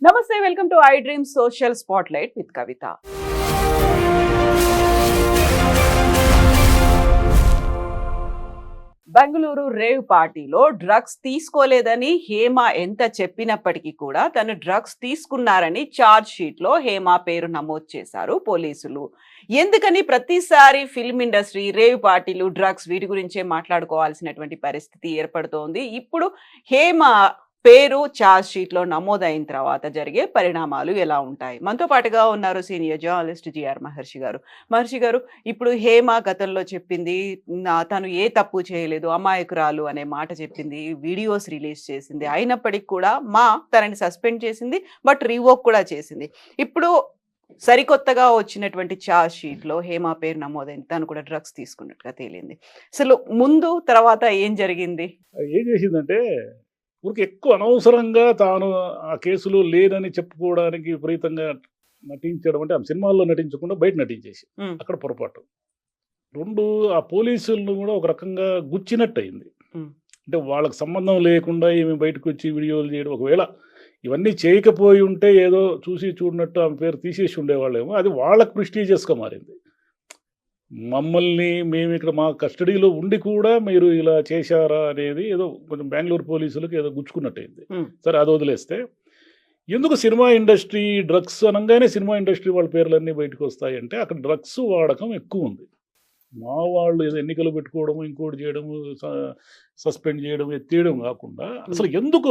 నమస్తే, welcome to I dream social spotlight with Kavitha. Bengaluru rave పార్టీలో drugs తీసుకోలేదని హేమ ఎంత చెప్పినప్పటికీ కూడా తను డ్రగ్స్ తీసుకున్నారని ఛార్జ్ షీట్ లో హేమ పేరు నమోదు చేశారు పోలీసులు. ఎందుకని ప్రతిసారి ఫిల్మ్ ఇండస్ట్రీ, రేవ్ పార్టీలు, డ్రగ్స్ వీటి గురించే మాట్లాడుకోవాల్సినటువంటి పరిస్థితి ఏర్పడుతోంది. ఇప్పుడు హేమ పేరు ఛార్జ్ షీట్ లో నమోదైన తర్వాత జరిగే పరిణామాలు ఎలా ఉంటాయి? మనతో పాటుగా ఉన్నారు సీనియర్ జర్నలిస్ట్ జిఆర్ మహర్షి గారు. మహర్షి గారు, ఇప్పుడు హేమ గతంలో చెప్పింది తను ఏ తప్పు చేయలేదు, అమాయకురాలు అనే మాట చెప్పింది, వీడియోస్ రిలీజ్ చేసింది. అయినప్పటికీ కూడా తనని సస్పెండ్ చేసింది, బట్ రివోక్ కూడా చేసింది. ఇప్పుడు సరికొత్తగా వచ్చినటువంటి ఛార్జ్ షీట్ లో హేమ పేరు నమోదైంది, తను కూడా డ్రగ్స్ తీసుకున్నట్టుగా తేలింది. అసలు ముందు తర్వాత ఏం జరిగింది? ఏం చేసిందంటే ఊరికి ఎక్కువ అనవసరంగా తాను ఆ కేసులో లేనని చెప్పుకోవడానికి విపరీతంగా నటించడం. అంటే ఆ సినిమాల్లో నటించకుండా బయట నటించేసి అక్కడ పొరపాటు. రెండు, ఆ పోలీసులను కూడా ఒక రకంగా గుచ్చినట్టు అయింది. అంటే వాళ్ళకి సంబంధం లేకుండా ఈమె బయటకు వచ్చి వీడియోలు చేయడం, ఒకవేళ ఇవన్నీ చేయకపోయి ఉంటే ఏదో చూసి చూడనట్టు ఆమె పేరు తీసేసి ఉండేవాళ్ళేమో, అది వాళ్ళకి ప్రెస్టీజియస్గా మారింది. మమ్మల్ని మేము ఇక్కడ మా కస్టడీలో ఉండి కూడా మీరు ఇలా చేశారా అనేది ఏదో కొంచెం బెంగళూరు పోలీసులకు ఏదో గుచ్చుకున్నట్టయింది. సరే, అది వదిలేస్తే ఎందుకు సినిమా ఇండస్ట్రీ డ్రగ్స్ అనగానే సినిమా ఇండస్ట్రీ వాళ్ళ పేర్లన్నీ బయటకు వస్తాయంటే అక్కడ డ్రగ్స్ వాడకం ఎక్కువ ఉంది. మా వాళ్ళు ఏదో ఎన్నికలు పెట్టుకోవడము, ఇంకోటి చేయడము, సస్పెండ్ చేయడం, ఎత్తేయడం కాకుండా అసలు ఎందుకు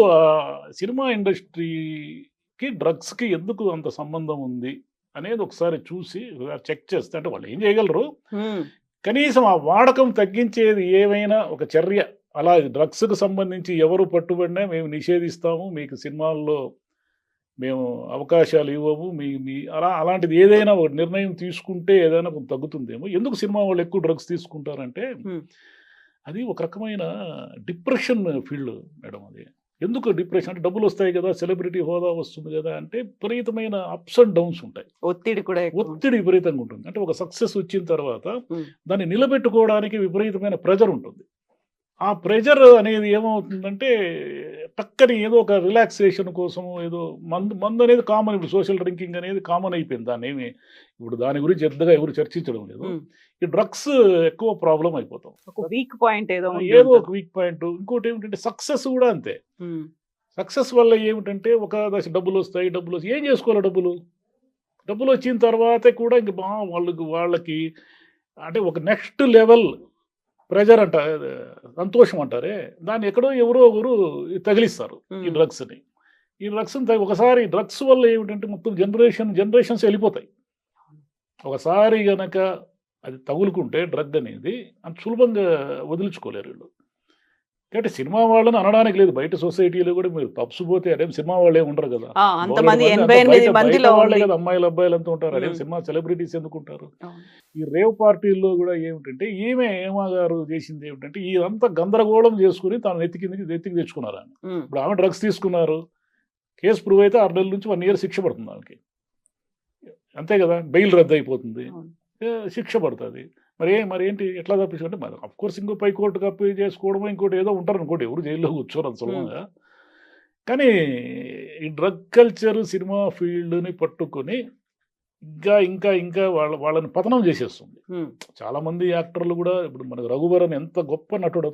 సినిమా ఇండస్ట్రీకి డ్రగ్స్కి ఎందుకు అంత సంబంధం ఉంది అనేది ఒకసారి చూసి చెక్ చేస్తే, అంటే వాళ్ళు ఏం చేయగలరు, కనీసం ఆ వాడకం తగ్గించేది ఏమైనా ఒక చర్య, అలా డ్రగ్స్కు సంబంధించి ఎవరు పట్టుబడినా మేము నిషేధిస్తాము, మీకు సినిమాల్లో మేము అవకాశాలు ఇవ్వము, మీ అలాంటిది ఏదైనా ఒక నిర్ణయం తీసుకుంటే ఏదైనా కొంత తగ్గుతుందేమో. ఎందుకు సినిమా వాళ్ళు ఎక్కువ డ్రగ్స్ తీసుకుంటారంటే అది ఒక రకమైన డిప్రెషన్ ఫీల్డ్ మేడం. అది ఎందుకు డిప్రెషన్ అంటే డబ్బులు వస్తాయి కదా, సెలబ్రిటీ హోదా వస్తుంది కదా, అంటే విపరీతమైన అప్స్ అండ్ డౌన్స్ ఉంటాయి, ఒత్తిడి విపరీతంగా ఉంటుంది. అంటే ఒక సక్సెస్ వచ్చిన తర్వాత దాన్ని నిలబెట్టుకోవడానికి విపరీతమైన ప్రెజర్ ఉంటుంది. ఆ ప్రెజర్ అనేది ఏమవుతుందంటే పక్కని ఏదో ఒక రిలాక్సేషన్ కోసం ఏదో మందు అనేది కామన్. ఇప్పుడు సోషల్ డ్రింకింగ్ అనేది కామన్ అయిపోయింది. దాన్ని ఏమి ఇప్పుడు దాని గురించి పెద్దగా ఎవరు చర్చించడం లేదు. ఈ డ్రగ్స్ ఎక్కువ ప్రాబ్లం అయిపోతాం. ఒక వీక్ పాయింట్ ఏదో ఒక వీక్ పాయింట్. ఇంకోటి ఏమిటంటే సక్సెస్ కూడా అంతే. సక్సెస్ వల్ల ఏమిటంటే ఒక దశ డబ్బులు వస్తాయి, ఏం చేసుకోవాలి, డబ్బులు వచ్చిన తర్వాత కూడా ఇంక వాళ్ళకి అంటే ఒక నెక్స్ట్ లెవెల్ ప్రెజర్ అంట, సంతోషం అంటారే, దాన్ని ఎక్కడో ఎవరు తగిలిస్తారు ఈ డ్రగ్స్ని. ఈ డ్రగ్స్ని ఒకసారి డ్రగ్స్ వల్ల ఏమిటంటే మొత్తం జనరేషన్స్ వెళ్ళిపోతాయి. ఒకసారి గనక అది తగులుకుంటే డ్రగ్ అనేది అంత సులభంగా వదిలించుకోలేరు వీళ్ళు. కాబట్టి సినిమా వాళ్ళని అనడానికి లేదు, బయట సొసైటీలో కూడా మీరు పబ్స్ పోతే అదేం సినిమా వాళ్ళే ఉండరు కదా, వాళ్ళే కదా, అమ్మాయిలు అబ్బాయిలు అంతా ఉంటారు. అదేం సినిమా సెలబ్రిటీస్ ఎందుకు ఉంటారు? ఈ రేవ్ పార్టీల్లో కూడా ఏమిటంటే హేమ గారు చేసింది ఏమిటంటే ఇదంతా గందరగోళం చేసుకుని తాను నెత్తికి తెచ్చుకున్నారు. ఇప్పుడు ఆమె డ్రగ్స్ తీసుకున్నారు, కేసు ప్రూవ్ అయితే 6 నెలల నుంచి 1 year శిక్ష పడుతుంది ఆమెకి, అంతే కదా, బెయిల్ రద్దు అయిపోతుంది, శిక్ష పడుతుంది. మరి ఏంటి, ఎట్లా తప్పించుకుంటే మరి అఫ్కోర్స్ ఇంకో పై కోర్టుకు అప్పీ చేసుకోవడమో ఇంకోటి ఏదో ఉంటారు అనుకోండి, ఎవరు జైల్లో కూర్చోరు అంత సులభంగా. కానీ ఈ డ్రగ్ కల్చర్ సినిమా ఫీల్డ్ని పట్టుకొని ఇంకా వాళ్ళని పతనం చేసేస్తుంది. చాలామంది యాక్టర్లు కూడా, ఇప్పుడు మనకు రఘువరన్ ఎంత గొప్ప నటుడు,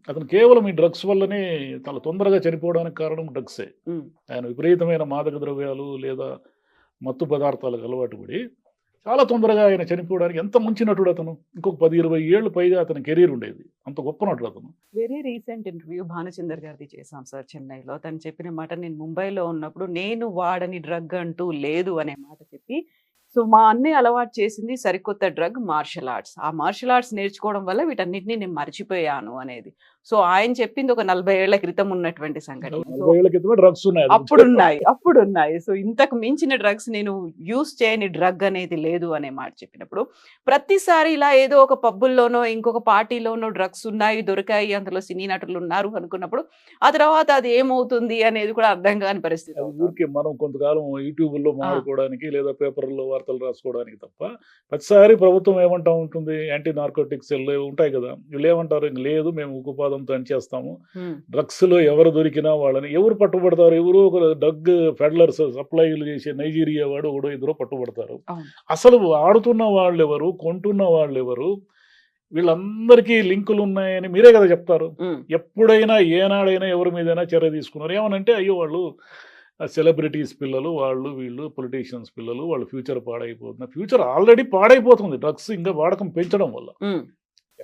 అతను కేవలం ఈ డ్రగ్స్ వల్లనే చాలా తొందరగా చనిపోవడానికి కారణం డ్రగ్సే. ఆయన విపరీతమైన మాదక ద్రవ్యాలు లేదా మత్తు పదార్థాలకు అలవాటు పడి చాలా తొందరగా ఆయన చనిపోవడానికి ఎంత మంచి నటుడు అతను. ఇంకొక 10-20 ఏళ్ళు పైగా అతని కెరీర్ ఉండేది, అంత గొప్ప నటుడు అతను. వెరీ రీసెంట్ ఇంటర్వ్యూ భానుచందర్ గారిది చేశాం సార్ చెన్నైలో. తను చెప్పిన మాట, నేను ముంబైలో ఉన్నప్పుడు నేను వాడని డ్రగ్ అంటూ లేదు అనే మాట చెప్పి, సో మా అన్నయ్య అలవాటు చేసింది సరికొత్త డ్రగ్ మార్షల్ ఆర్ట్స్. ఆ మార్షల్ ఆర్ట్స్ నేర్చుకోవడం వల్ల వీటన్నిటిని నేను మర్చిపోయాను అనేది. సో ఆయన చెప్పింది ఒక 40 ఏళ్ల క్రితం ఉన్నటువంటి సంఘటన. అప్పుడున్నాయి. సో ఇంతకు మించిన డ్రగ్స్ నేను యూస్ చేయని డ్రగ్ అనేది లేదు అనే మాట చెప్పినప్పుడు, ప్రతిసారి ఇలా ఏదో ఒక పబ్బుల్లోనో ఇంకొక పార్టీలోనో డ్రగ్స్ ఉన్నాయి, దొరికాయి, అందులో సినీ నటులు ఉన్నారు అనుకున్నప్పుడు ఆ తర్వాత అది ఏమవుతుంది అనేది కూడా అర్థం కాని పరిస్థితి. ఊరికే మనం కొంతకాలం యూట్యూబ్లో మాట్లాడుకోవడానికి లేదా పేపర్లో వార్తలు రాసుకోవడానికి తప్ప, ప్రతిసారి ప్రభుత్వం ఏమంటా ఉంటుంది, యాంటీ నార్కోటిక్స్ సెల్ ఉంటాయి కదా, వీళ్ళు ఏమంటారు, ఇంక లేదు మేము ఉక్కుపాదం అదంతా చేస్తాము, డ్రగ్స్ లో ఎవరు దొరికినా వాళ్ళని ఎవరు పట్టుబడతారు, ఎవరో ఒక డ్రగ్ పెడ్లర్స్ సప్లైలు చేసే నైజీరియా వాడు ఒకడో ఇద్దరు పట్టుబడతారు. అసలు ఆడుతున్న వాళ్ళు ఎవరు, కొంటున్న వాళ్ళు ఎవరు, వీళ్ళందరికీ లింకులు ఉన్నాయని మీరే కదా చెప్తారు. ఎప్పుడైనా ఏనాడైనా ఎవరి మీదైనా చర్య తీసుకున్నారు. ఏమనంటే అయ్యో వాళ్ళు సెలబ్రిటీస్ పిల్లలు, వాళ్ళు వీళ్ళు పొలిటీషియన్స్ పిల్లలు, వాళ్ళ ఫ్యూచర్ పాడైపోతుంది. ఫ్యూచర్ ఆల్రెడీ పాడైపోతుంది డ్రగ్స్ ఇంకా వాడకం పెంచడం వల్ల.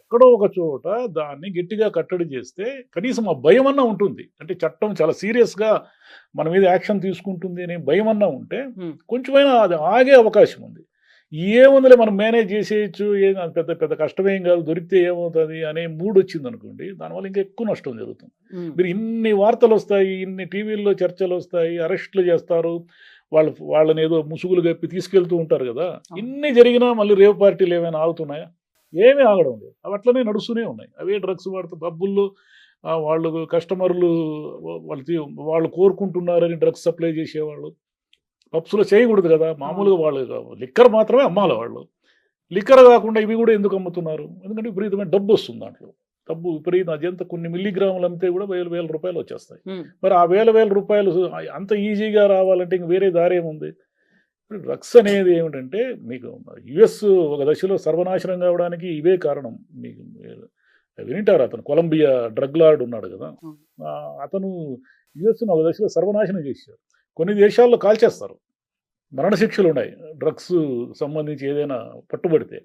ఎక్కడో ఒక చోట దాన్ని గట్టిగా కట్టడి చేస్తే కనీసం ఆ భయం అన్నా ఉంటుంది. అంటే చట్టం చాలా సీరియస్గా మన మీద యాక్షన్ తీసుకుంటుంది అనే భయం అన్నా ఉంటే కొంచెమైనా అది ఆగే అవకాశం ఉంది. ఏముందిలే మనం మేనేజ్ చేసేయచ్చు, ఏం పెద్ద పెద్ద కష్టమేం కాదు, దొరికితే ఏమవుతుంది అనే మూడ్ వచ్చింది అనుకోండి, దానివల్ల ఇంకా ఎక్కువ నష్టం జరుగుతుంది. మీరు ఇన్ని వార్తలు వస్తాయి, ఇన్ని టీవీల్లో చర్చలు వస్తాయి, అరెస్టులు చేస్తారు, వాళ్ళని ఏదో ముసుగులు కప్పి తీసుకెళ్తూ ఉంటారు కదా. ఇన్ని జరిగినా మళ్ళీ రేవ్ పార్టీలు ఏమైనా ఆగుతున్నాయా? ఏమీ ఆగడం లేదు. అవి అట్లనే నడుస్తూనే ఉన్నాయి. అవే డ్రగ్స్ వాడుతూ పబ్బుల్లో వాళ్ళు కస్టమర్లు వాళ్ళు కోరుకుంటున్నారని డ్రగ్స్ సప్లై చేసేవాళ్ళు పబ్స్లో చేయకూడదు కదా. మామూలుగా వాళ్ళు లిక్కర్ మాత్రమే అమ్మాలి. వాళ్ళు లిక్కర్ కాకుండా ఇవి కూడా ఎందుకు అమ్ముతున్నారు? ఎందుకంటే విపరీతమైన డబ్బు వస్తుంది దాంట్లో. డబ్బు విపరీతం, అదంతా కొన్ని మిల్లీగ్రాములు అమ్మితే కూడా వేల రూపాయలు వచ్చేస్తాయి. మరి ఆ వేల రూపాయలు అంత ఈజీగా రావాలంటే ఇంక వేరే దారి ఏముంది? డ్రగ్స్ అనేది ఏమిటంటే మీకు యుఎస్ ఒక దశలో సర్వనాశనం కావడానికి ఇవే కారణం. మీకు వింటారు, అతను కొలంబియా డ్రగ్ లార్డ్ ఉన్నాడు కదా, అతను యుఎస్ను ఒక దశలో సర్వనాశనం చేశారు. కొన్ని దేశాల్లో కాల్చేస్తారు, మరణశిక్షలు ఉన్నాయి డ్రగ్స్ సంబంధించి ఏదైనా పట్టుబడితే.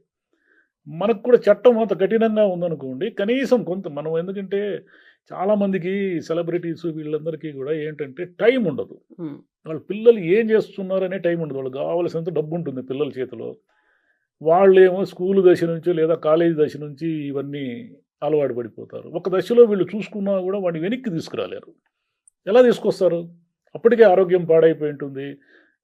మనకు కూడా చట్టం అంత కఠినంగా ఉందనుకోండి, కనీసం కొంత మనం, ఎందుకంటే చాలామందికి సెలబ్రిటీస్ వీళ్ళందరికీ కూడా ఏంటంటే టైం ఉండదు. వాళ్ళ పిల్లలు ఏం చేస్తున్నారనే టైం ఉండదు. వాళ్ళకి కావాల్సినంత డబ్బు ఉంటుంది పిల్లల చేతిలో. వాళ్ళేమో స్కూల్ దశ నుంచి లేదా కాలేజీ దశ నుంచి ఇవన్నీ అలవాటు పడిపోతారు. ఒక దశలో వీళ్ళు చూసుకున్నా కూడా వాడిని వెనక్కి తీసుకురాలేరు. ఎలా తీసుకొస్తారు? అప్పటికే ఆరోగ్యం పాడైపోయి ఉంటుంది,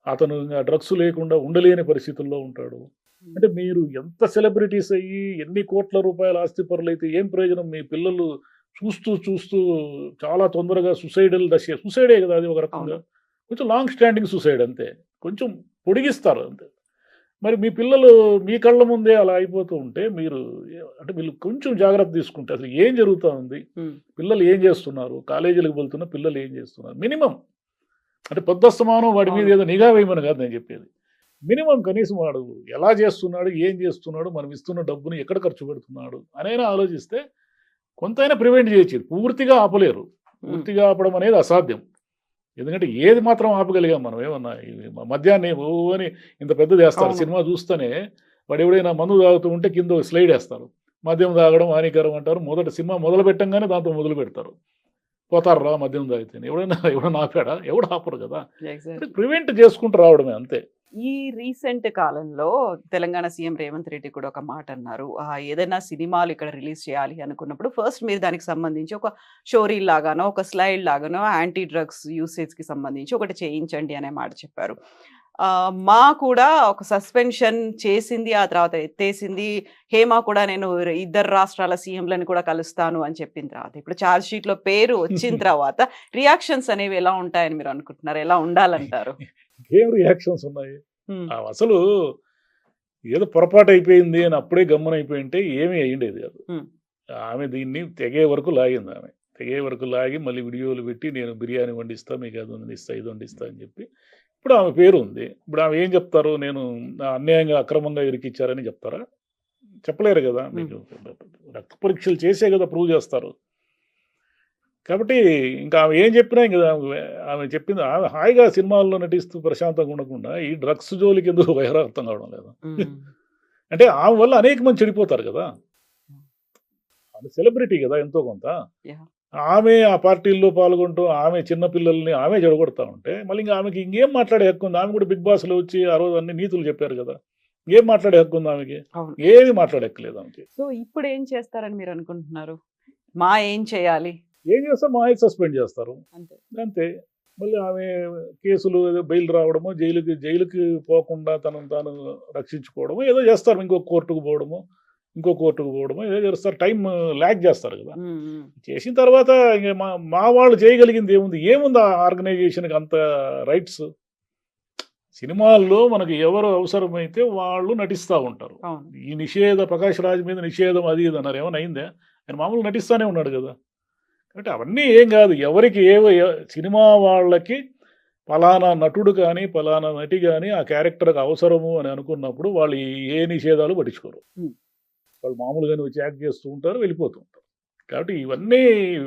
అతను డ్రగ్స్ లేకుండా ఉండలేని పరిస్థితుల్లో ఉంటాడు. అంటే మీరు ఎంత సెలబ్రిటీస్ అయ్యి ఎన్ని కోట్ల రూపాయల ఆస్తిపరులు అయితే ఏం ప్రయోజనం? మీ పిల్లలు చూస్తూ చూస్తూ చాలా తొందరగా సూసైడే కదా అది ఒక రకంగా. కొంచెం లాంగ్ స్టాండింగ్ సూసైడ్ అంతే, కొంచెం పొడిగిస్తారు అంతే. మరి మీ పిల్లలు మీ కళ్ళ ముందే అలా అయిపోతూ ఉంటే మీరు అంటే వీళ్ళు కొంచెం జాగ్రత్త తీసుకుంటే అసలు ఏం జరుగుతూ ఉంది, పిల్లలు ఏం చేస్తున్నారు, కాలేజీలకు వెళ్తున్న పిల్లలు ఏం చేస్తున్నారు, మినిమం అంటే పొద్దస్తమానం వాడి మీద ఏదో నిఘా వేయమని కాదు నేను చెప్పేది. మినిమం కనీసం వాడు ఎలా చేస్తున్నాడు, ఏం చేస్తున్నాడు, మనం ఇస్తున్న డబ్బుని ఎక్కడ ఖర్చు పెడుతున్నాడు అనైనా ఆలోచిస్తే కొంతైనా ప్రివెంట్ చేయొచ్చు. పూర్తిగా ఆపలేరు, పూర్తిగా ఆపడం అనేది అసాధ్యం. ఎందుకంటే ఏది మాత్రం ఆపగలిగాం మనం? ఏమన్నా మద్యాన్ని ఓ అని ఇంత పెద్దది వేస్తారు. సినిమా చూస్తేనే వాడు ఎవడైనా మందు తాగుతూ ఉంటే కింద స్లైడ్ వేస్తారు, మద్యం తాగడం హానికరం అంటారు. సినిమా మొదలు పెట్టంగానే దాంతో మొదలు పెడతారు, పోతారు రా మద్యం తాగితే. ఎవడైనా ఆపాడా? ఎవడు ఆపరు కదా. ప్రివెంట్ చేసుకుంటూ రావడమే అంతే. ఈ రీసెంట్ కాలంలో తెలంగాణ సీఎం రేవంత్ రెడ్డి కూడా ఒక మాట అన్నారు, ఏదైనా సినిమాలు ఇక్కడ రిలీజ్ చేయాలి అనుకున్నప్పుడు ఫస్ట్ మీరు దానికి సంబంధించి ఒక స్టోరీ లాగానో ఒక స్లైడ్ లాగానో యాంటీ డ్రగ్స్ యూసేజ్కి సంబంధించి ఒకటి చేయించండి అనే మాట చెప్పారు. మా కూడా ఒక సస్పెన్షన్ చేసింది, ఆ తర్వాత ఎత్తేసింది. హేమ కూడా నేను 2 రాష్ట్రాల సీఎంలను కూడా కలుస్తాను అని చెప్పిన తర్వాత ఇప్పుడు ఛార్జ్ షీట్ లో పేరు వచ్చిన తర్వాత రియాక్షన్స్ అనేవి ఎలా ఉంటాయని మీరు అనుకుంటున్నారు? ఎలా ఉండాలంటారు? ఏం రియాక్షన్స్ ఉన్నాయి? అసలు ఏదో పొరపాటు అయిపోయింది అని అప్పుడే గమ్మునైపోయి ఉంటే ఏమీ అయ్యిండేది కాదు. ఆమె దీన్ని తెగే వరకు లాగింది. ఆమె తెగే వరకు లాగి మళ్ళీ వీడియోలు పెట్టి నేను బిర్యానీ వండిస్తా, మీకు అది వండిస్తా, ఇది వండిస్తా అని చెప్పి ఇప్పుడు ఆమె పేరు ఉంది. ఇప్పుడు ఆమె ఏం చెప్తారు? నేను అన్యాయంగా అక్రమంగా ఇరికిచ్చారని చెప్తారా? చెప్పలేరు కదా. మీకు రక్త పరీక్షలు చేసే కదా ప్రూవ్ చేస్తారు. కాబట్టి ఇంకా ఆమె ఏం చెప్పినా ఇంకా ఆమె చెప్పింది, ఆమె హాయిగా సినిమాల్లో నటిస్తూ ప్రశాంతంగా ఉండకుండా ఈ డ్రగ్స్ జోలికి ఎందుకు వయరా అర్థం కావడం లేదు. అంటే ఆమె వల్ల అనేక మంది చెడిపోతారు కదా. ఆమె సెలబ్రిటీ కదా ఎంతో కొంత. ఆమె ఆ పార్టీల్లో పాల్గొంటూ ఆమె చిన్నపిల్లల్ని ఆమె చెడగొడతా ఉంటే మళ్ళీ ఇంకా ఆమెకి ఇంకేం మాట్లాడే హక్కు ఉంది? ఆమె కూడా బిగ్ బాస్లో వచ్చి ఆ రోజు అన్ని నీతులు చెప్పారు కదా. ఏం మాట్లాడే హక్కు ఉంది ఆమెకి? ఏమి మాట్లాడక్కర్లేదు ఆమెకి. సో ఇప్పుడు ఏం చేస్తారని మీరు అనుకుంటున్నారు? ఏం చేయాలి? ఏం చేస్తారు? మా సస్పెండ్ చేస్తారు అంతే. మళ్ళీ ఆమె కేసులు బెయిల్ రావడమో, జైలుకి పోకుండా తనను తాను రక్షించుకోవడమో ఏదో చేస్తారు. ఇంకో కోర్టుకు పోవడమో ఏదో చేస్తారు. టైం ల్యాగ్ చేస్తారు కదా. చేసిన తర్వాత ఇంక మా వాళ్ళు చేయగలిగింది ఏముంది ఆ ఆర్గనైజేషన్కి అంత రైట్స్? సినిమాల్లో మనకి ఎవరు అవసరమైతే వాళ్ళు నటిస్తూ ఉంటారు. ఈ ప్రకాష్ రాజ్ మీద నిషేధం అది ఇది అన్నారు, ఏమైనా అయిందే? ఆయన మామూలు నటిస్తూనే ఉన్నాడు కదా. అంటే అవన్నీ ఏం కాదు. ఎవరికి సినిమా వాళ్ళకి పలానా నటుడు కానీ, పలానా నటి గాని ఆ క్యారెక్టర్‌కి అవసరము అని అనుకున్నప్పుడు వాళ్ళు ఏ నిషేధాలు పట్టించుకోరు. హ్మ్. వాళ్ళు మామూలుగానే వచ్చి యాక్ట్ చేస్తూ ఉంటారు, వెళ్ళిపోతూ ఉంటారు. కాబట్టి ఇవన్నీ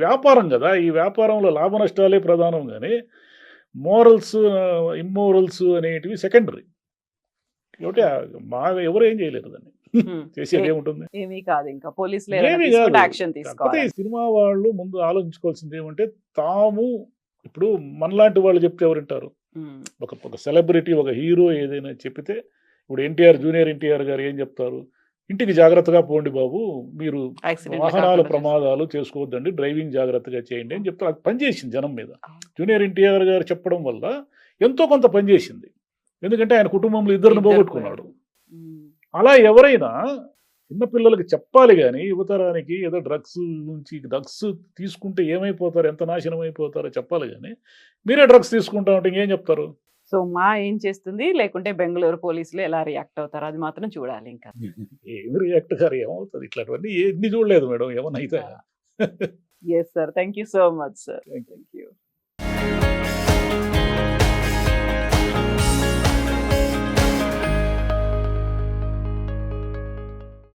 వ్యాపారం గదా! ఈ వ్యాపారంలో లాభ నష్టాలే ప్రధానం గాని, మోరల్స్, ఇమ్మోరల్స్ అనేటివి సెకండరీ. కాబట్టి ఎవరు ఏం చేయలేరు దాన్ని. హ్మ్. చేసేది ఏముంటుంది? ఏమీ కాదు, ఇంకా పోలీసులు ఏదైనా ఏమి తీసుకుంటే కాదు. యాక్షన్ కాకపోతే తీసుకోవాలి. ఈ సినిమా వాళ్ళు ముందు ఆలోచించుకోవాల్సింది ఏమంటే, తాము ఇప్పుడు మనలాంటి వాళ్ళు చెప్తే ఎవరింటారు? హ్మ్. ఒక సెలబ్రిటీ, ఒక హీరో ఏదైనా చెప్పితే, ఇప్పుడు జూనియర్ ఎన్టీఆర్ గారు ఏం చెప్తారు? ఇంటికి జాగ్రత్తగా పోండి బాబు, మీరు యాక్సిడెంట్లు వాహనాల కాకుండా ప్రమాదాలు చేసుకోవద్దండి, డ్రైవింగ్ జాగ్రత్తగా చేయండి అని చెప్తారు. అది పనిచేసింది జనం మీద. అవును. జూనియర్ ఎన్టీఆర్ గారు చెప్పడం వల్ల ఎంతో కొంత పనిచేసింది. ఎందుకంటే ఆయన కుటుంబంలో ఇద్దరిని ఇద్దరు పోగొట్టుకున్నాడు. పోయారు. హ్మ్. అలా ఎవరైనా చిన్న పిల్లలకి చెప్పాలి గాని, యువతరానికి ఏదో డ్రగ్స్ తీసుకుంటే ఏమైపోతారు, ఎంత నాశనం అయిపోతారో చెప్పాలి గాని, మీరే డ్రగ్స్ తీసుకుంటా ఉంటే ఇంకేం చెప్తారు? సో ఏం చేస్తుంది, లేకుంటే బెంగుళూరు పోలీసులు ఎలా రియాక్ట్ అవుతారు, అది మాత్రం చూడాలి ఇంకా. ఏమి రియాక్ట్ గారు ఏమవుతది? ఇట్లాంటివన్నీ ఎన్ని చూడలేదు మేడం. ఏమన్నా అయితాయా? Yes sir, thank you so much sir. Thank you. Thank you.